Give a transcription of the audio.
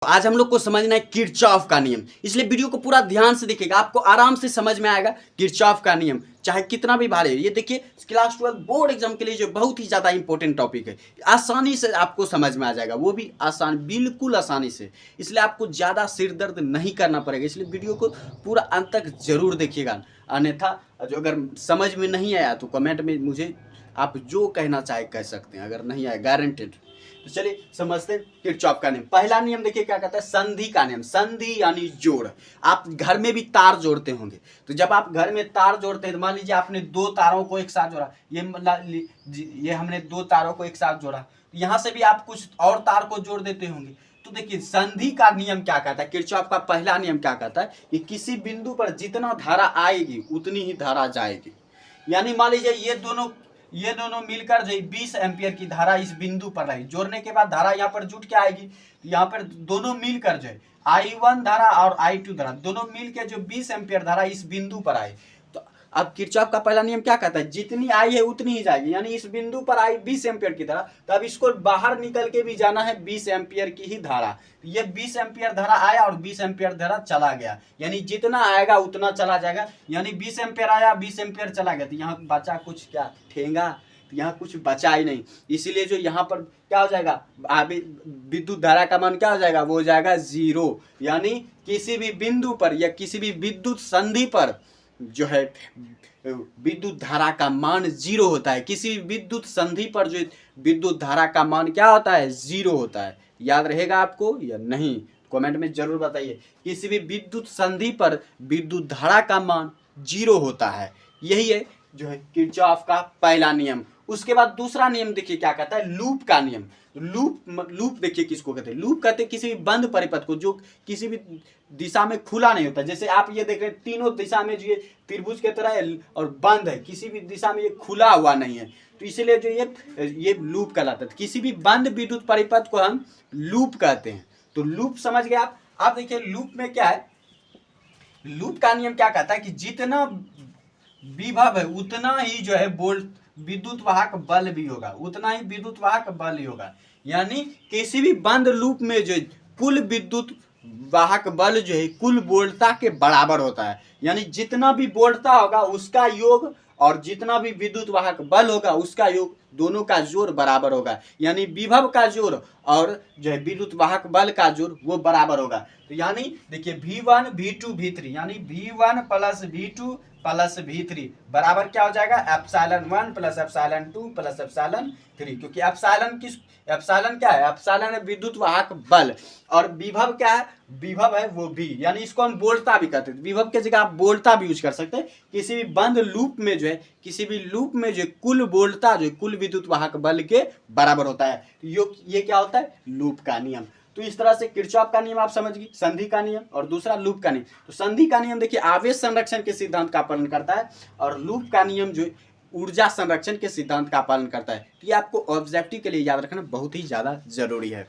आज हम लोग को समझना है किरचॉफ का नियम, इसलिए वीडियो को पूरा ध्यान से देखिएगा, आपको आराम से समझ में आएगा किरचॉफ का नियम, चाहे कितना भी भारी है। ये देखिए क्लास 12 बोर्ड एग्जाम के लिए जो बहुत ही ज़्यादा इंपॉर्टेंट टॉपिक है, आसानी से आपको समझ में आ जाएगा, वो भी आसान, बिल्कुल आसानी से। इसलिए आपको ज़्यादा सिर दर्द नहीं करना पड़ेगा, इसलिए वीडियो को पूरा अंत तक जरूर देखिएगा। अन्यथा जो अगर समझ में नहीं आया तो कमेंट में मुझे आप जो कहना चाहे कह सकते हैं, अगर नहीं आया गारंटेड। तो चलिए समझते हैं किरचॉफ का नियम। पहला नियम देखिए क्या कहता है, संधि का नियम। संधि यानी जोड़। आप घर में भी तार जोड़ते होंगे, तो जब आप घर में तार जोड़ते हैं तो मान लीजिए आपने दो तारों को एक साथ जोड़ा, ये हमने दो तारों को एक साथ जोड़ा, यहाँ से भी आप कुछ और तार को जोड़ देते होंगे। तो देखिए संधि का नियम क्या कहता है, किरचॉफ का पहला नियम क्या कहता है कि किसी बिंदु पर जितना धारा आएगी उतनी ही धारा जाएगी। यानी मान लीजिए ये दोनों मिलकर जो 20 एम्पियर की धारा इस बिंदु पर रहेगी, जोड़ने के बाद धारा यहाँ पर जुट के आएगी, यहाँ पर दोनों मिलकर जो है I1 धारा और I2 धारा दोनों मिलकर जो 20 एम्पियर धारा इस बिंदु पर आए। तो अब किरचॉफ का पहला नियम क्या कहता है, जितनी आई है उतनी ही जाएगी। यानी इस बिंदु पर आई 20 एम्पियर की धारा, तो अब इसको बाहर निकल के भी जाना है 20 एम्पियर की ही धारा। ये 20 एम्पियर धारा आया और 20 एम्पियर धारा चला गया, यानी जितना आएगा उतना चला जाएगा। यानी 20 एम्पियर आया 20 एम्पियर चला गया, तो यहाँ बचा कुछ क्या, ठेंगा, तो यहाँ कुछ बचा ही नहीं। इसीलिए जो यहाँ पर क्या हो जाएगा, विद्युत धारा का मान क्या हो जाएगा, वो हो जाएगा 0। यानी किसी भी बिंदु पर या किसी भी विद्युत संधि पर जो है विद्युत धारा का मान 0 होता है। किसी विद्युत संधि पर जो विद्युत धारा का मान क्या होता है, 0 होता है। याद रहेगा आपको या नहीं, कमेंट में जरूर बताइए। किसी भी विद्युत संधि पर विद्युत धारा का मान 0 होता है। यही है जो है किरचॉफ का पहला नियम। उसके बाद दूसरा नियम देखिए क्या कहता है, लूप का नियम। लूप देखिए किसको कहते हैं, लूप कहते हैं किसी भी बंद परिपथ को जो किसी भी दिशा में खुला नहीं होता। जैसे आप ये देख रहे हैं तीनों दिशा में जो ये त्रिभुज के तरह है और बंद है, किसी भी दिशा में ये खुला हुआ नहीं है, तो इसीलिए जो ये लूप कहलाता है। किसी भी बंद विद्युत परिपथ को हम लूप कहते हैं। तो लूप समझ गए आप देखिए लूप में क्या है, लूप का नियम क्या कहता है कि जितना विभव है उतना ही जो है विद्युत वाहक बल भी होगा, उतना ही विद्युत वाहक बल ही होगा। यानी किसी भी बंद लूप में जो कुल विद्युत वाहक बल जो है कुल वोल्टता के बराबर होता है। यानी जितना भी वोल्टता होगा उसका योग और जितना भी विद्युत वाहक बल होगा उसका योग, दोनों का जोड़ बराबर होगा। यानी विभव का जोड़ और जो है विद्युत वाहक बल का जोड़ वो बराबर होगा। तो यानी देखिए V1 V2 V3, यानी V1 plus V2 plus V3 बराबर क्या हो जाएगा, ε1 प्लस ε2 प्लस ε3। क्योंकि एप्सिलॉन क्या है, एप्सिलॉन है विद्युत वाहक बल, और विभव क्या है, विभव है वो भी, यानी इसको हम वोल्टता भी कहते हैं। विभव के जगह आप वोल्टता भी यूज कर सकते हैं। किसी भी बंद लूप में जो है, किसी भी लूप में जो कुल वोल्टता जो कुल विद्युत वाहक बल के बराबर होता है। ये क्या होता है, लूप का नियम। तो इस तरह से किरचॉफ का नियम आप समझ गए, संधि का नियम और दूसरा लूप का नियम। तो संधि का नियम देखिए आवेश संरक्षण के सिद्धांत का पालन करता है, और लूप का नियम जो ऊर्जा संरक्षण के सिद्धांत का पालन करता है। तो ये आपको ऑब्जेक्टिव के लिए याद रखना बहुत ही ज्यादा जरूरी है।